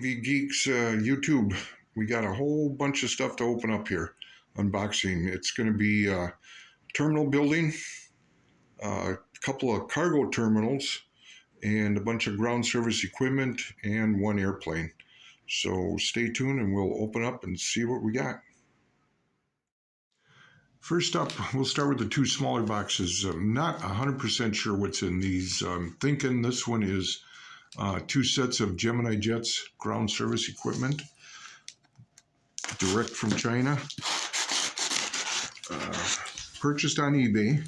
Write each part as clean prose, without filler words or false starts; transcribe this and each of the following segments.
AV Geeks YouTube. We got a whole bunch of stuff to open up here. Unboxing. It's going to be a terminal building, a couple of cargo terminals, and a bunch of ground service equipment, and one airplane. So stay tuned and we'll open up and see what we got. First up, we'll start with the two smaller boxes. I'm not 100% sure what's in these. I'm thinking this one is two sets of Gemini Jets ground service equipment, direct from China, purchased on eBay.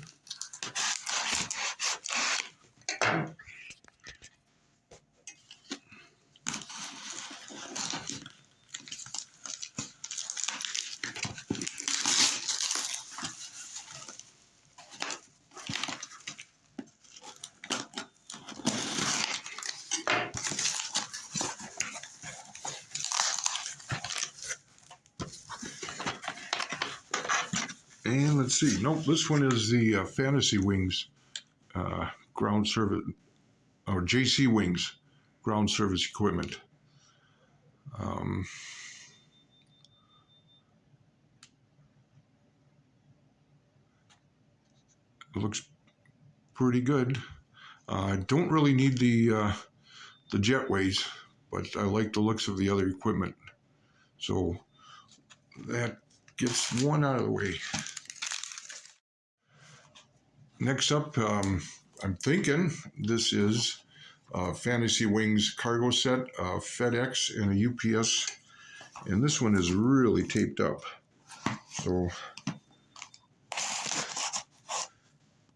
And let's see, nope, this one is the Fantasy Wings ground service, or JC Wings ground service equipment. It looks pretty good. I don't really need the jetways, but I like the looks of the other equipment. So that gets one out of the way. Next up, I'm thinking this is Fantasy Wings cargo set, FedEx and a UPS, and this one is really taped up. So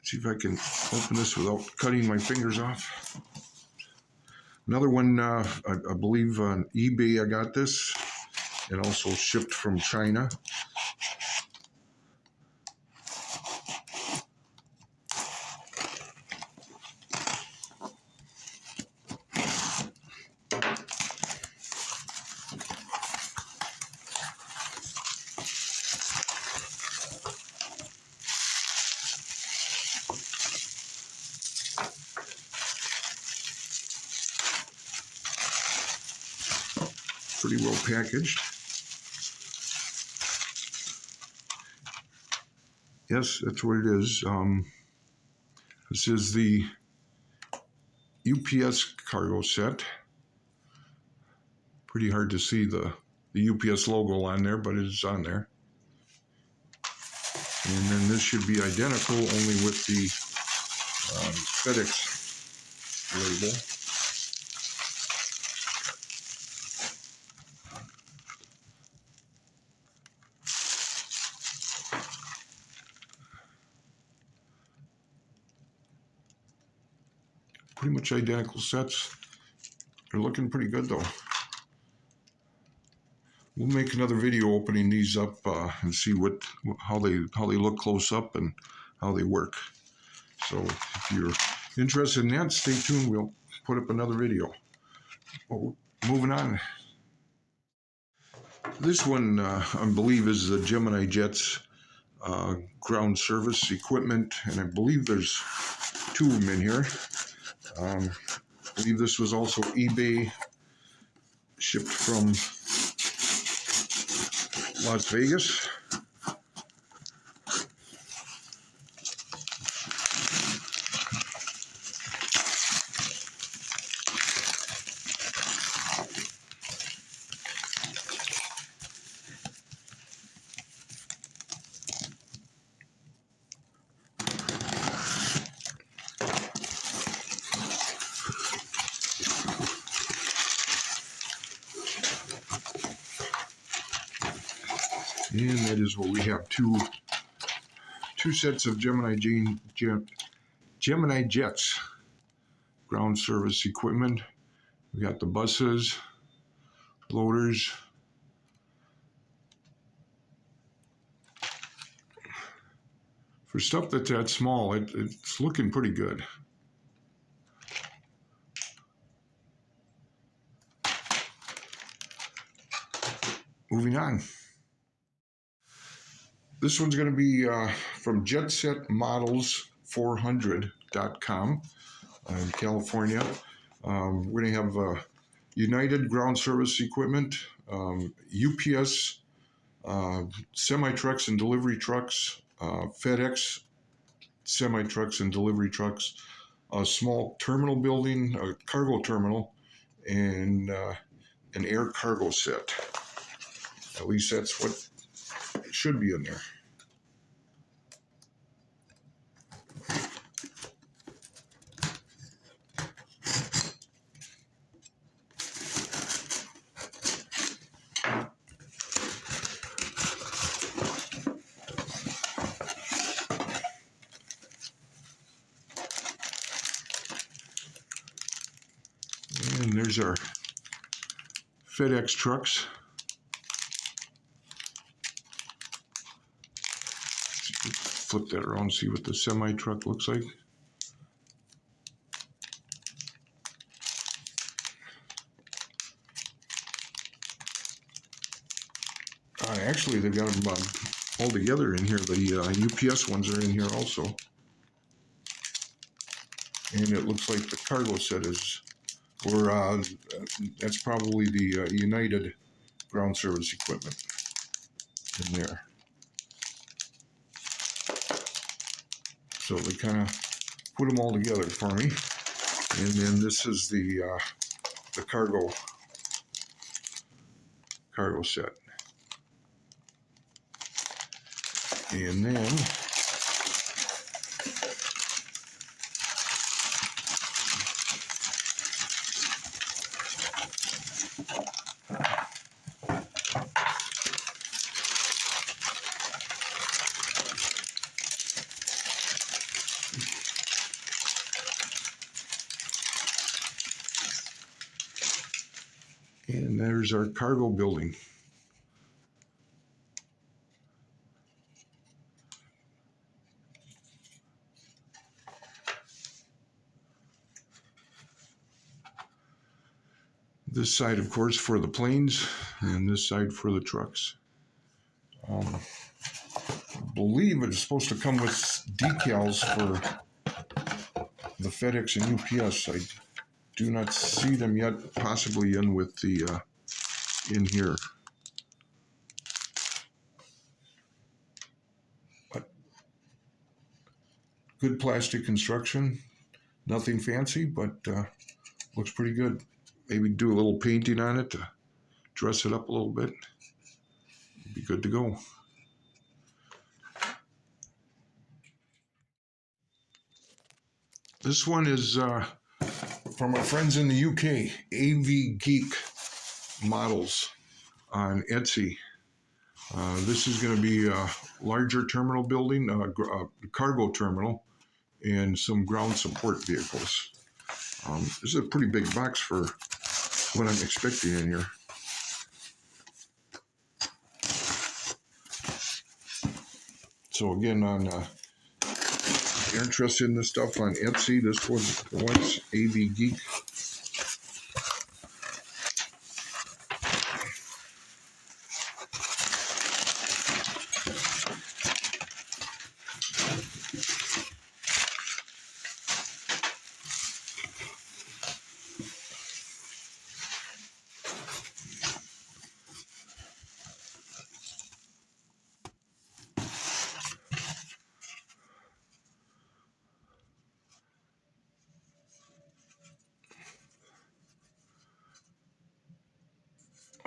see if I can open this without cutting my fingers off. Another one, I believe on eBay I got this, and also shipped from China. Pretty well packaged. Yes, that's what it is. This is the UPS cargo set. Pretty hard to see the UPS logo on there, but it is on there. And then this should be identical, only with the FedEx label. Pretty much identical sets. They're looking pretty good though. We'll make another video opening these up and see how they look close up and how they work. So if you're interested in that, stay tuned. We'll put up another video. Oh, moving on. This one, I believe, is the Gemini Jets ground service equipment, and I believe there's two of them in here. I believe this was also eBay, shipped from Las Vegas. And that is what we have, two sets of Gemini Jets ground service equipment. We got the buses, loaders, for stuff that's that small. It's looking pretty good. Moving on. This one's going to be from jetsetmodels400.com in California. We're going to have United ground service equipment, UPS, semi-trucks and delivery trucks, FedEx semi-trucks and delivery trucks, a small terminal building, a cargo terminal, and an air cargo set. At least that's what should be in there. And there's our FedEx trucks. Flip that around and see what the semi-truck looks like. Actually, they've got them all together in here. The UPS ones are in here also. And it looks like the cargo set is, or that's probably the United ground service equipment in there. So they kind of put them all together for me. And then this is the cargo set. And then there's our cargo building. This side, of course, for the planes, and this side for the trucks. I believe it's supposed to come with decals for the FedEx and UPS. I do not see them yet, possibly in with the in here. But good plastic construction, nothing fancy, but looks pretty good. Maybe do a little painting on it to dress it up a little bit. Be good to go. This one is from our friends in the UK, AV Geek Models on Etsy. This is going to be a larger terminal building, a cargo terminal, and some ground support vehicles. This is a pretty big box for what I'm expecting in here. So again, on if you're interested in this stuff on Etsy, this was once AV Geek.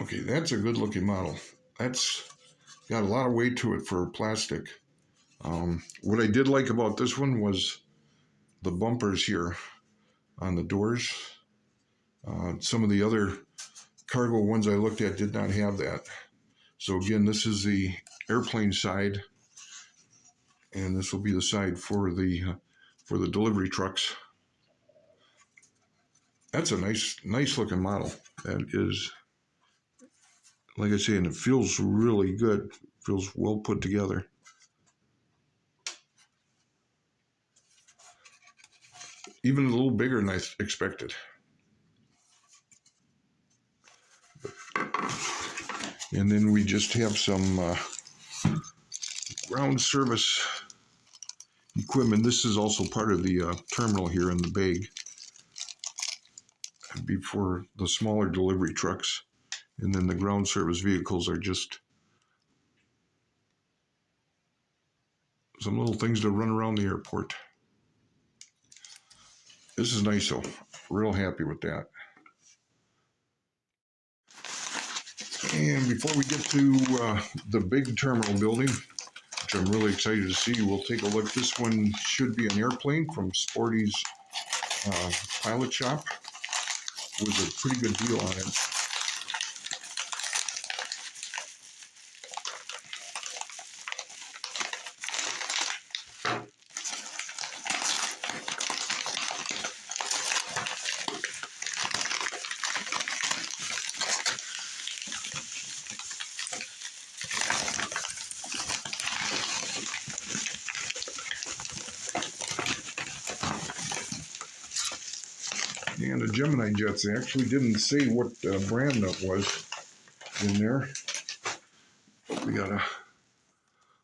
Okay, that's a good looking model. That's got a lot of weight to it for plastic. What I did like about this one was the bumpers here on the doors. Some of the other cargo ones I looked at did not have that. So again, this is the airplane side, and this will be the side for the delivery trucks. That's a nice looking model. That is, like I say, and it feels really good. Feels well put together. Even a little bigger than I expected. And then we just have some ground service equipment. This is also part of the terminal here in the bag. be for the smaller delivery trucks. And then the ground service vehicles are just some little things to run around the airport. This is nice though. Real happy with that. And before we get to the big terminal building, which I'm really excited to see, we'll take a look. This one should be an airplane from Sporty's pilot shop with a pretty good deal on it. And the Gemini jets, they actually didn't say what brand that was in there. We got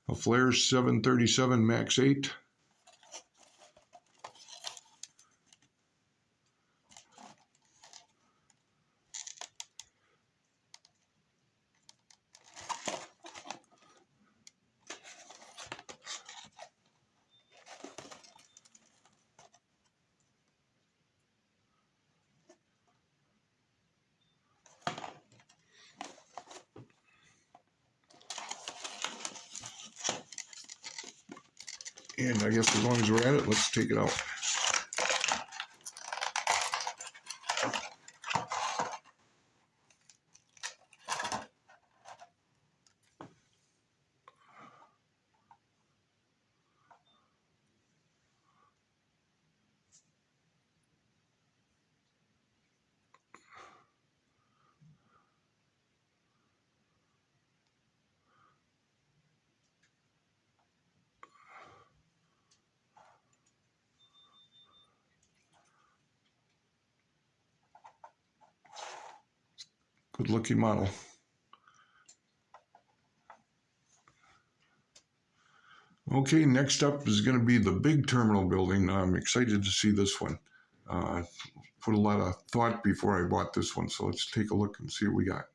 a Flair 737 MAX 8. And I guess as long as we're at it, let's take it out. Good looking model. Okay, next up is going to be the big terminal building. I'm excited to see this one. Put a lot of thought before I bought this one, so let's take a look and see what we got.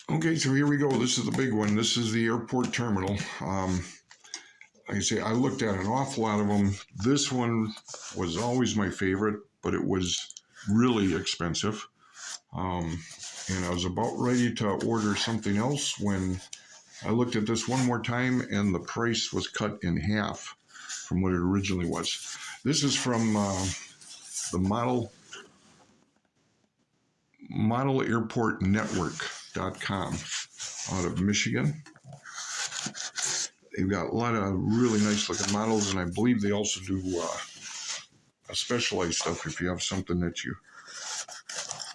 Okay, so here we go. This is the big one. This is the airport terminal. Like I say, I looked at an awful lot of them. This one was always my favorite, but it was really expensive. And I was about ready to order something else when I looked at this one more time and the price was cut in half from what it originally was. This is from the modelairportnetwork.com out of Michigan. They've got a lot of really nice looking models, and I believe they also do a specialized stuff if you have something that you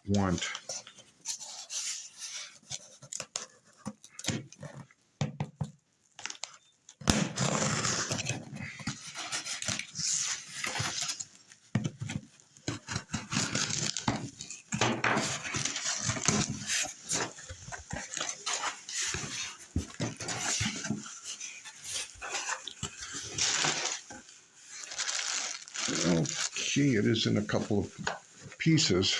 want. Okay, it is in a couple of pieces,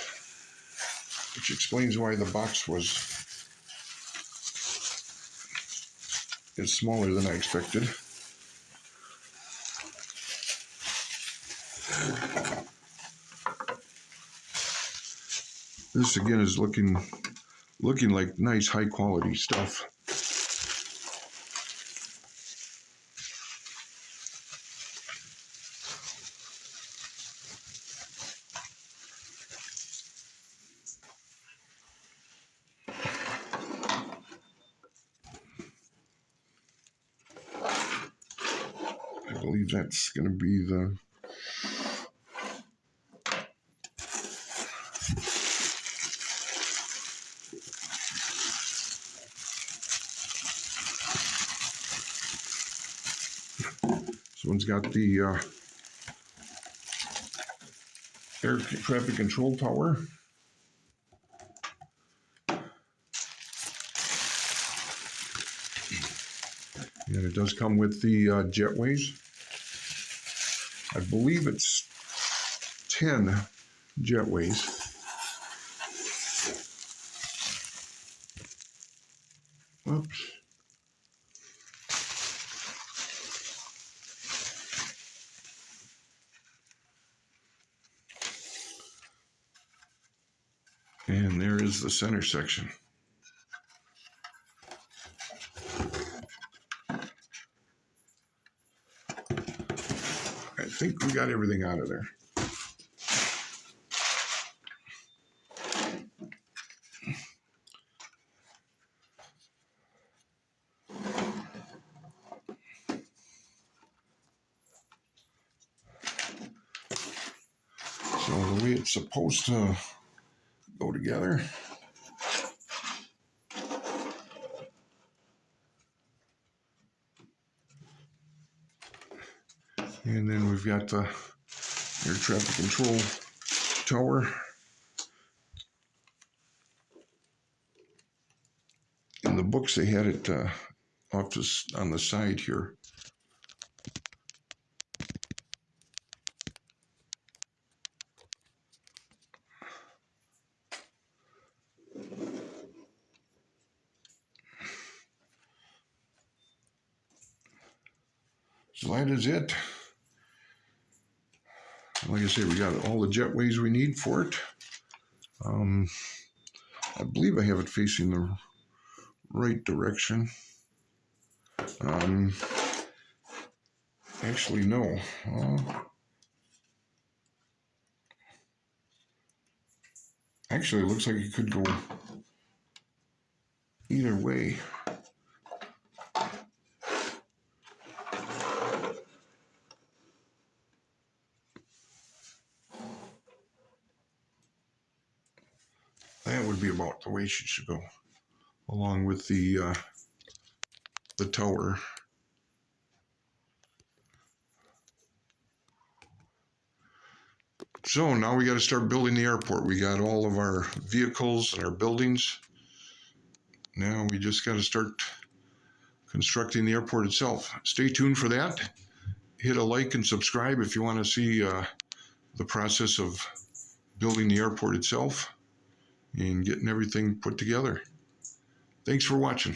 which explains why the box is smaller than I expected. This again is looking like nice high quality stuff. I believe that's going to be the this one's got the air traffic control tower. And it does come with the jetways. I believe it's 10 jetways. Oops. And there is the center section. I think we got everything out of there. So the way it's supposed to go together. And then we've got the air traffic control tower. In the books, they had it off just on the side here. So that is it. Like I say, we got all the jetways we need for it. I believe I have it facing the right direction. Actually, no. Actually, it looks like it could go either way. That would be about the way she should go, along with the tower. So now we got to start building the airport. We got all of our vehicles and our buildings. Now we just got to start constructing the airport itself. Stay tuned for that. Hit a like and subscribe if you want to see the process of building the airport itself and getting everything put together. Thanks for watching.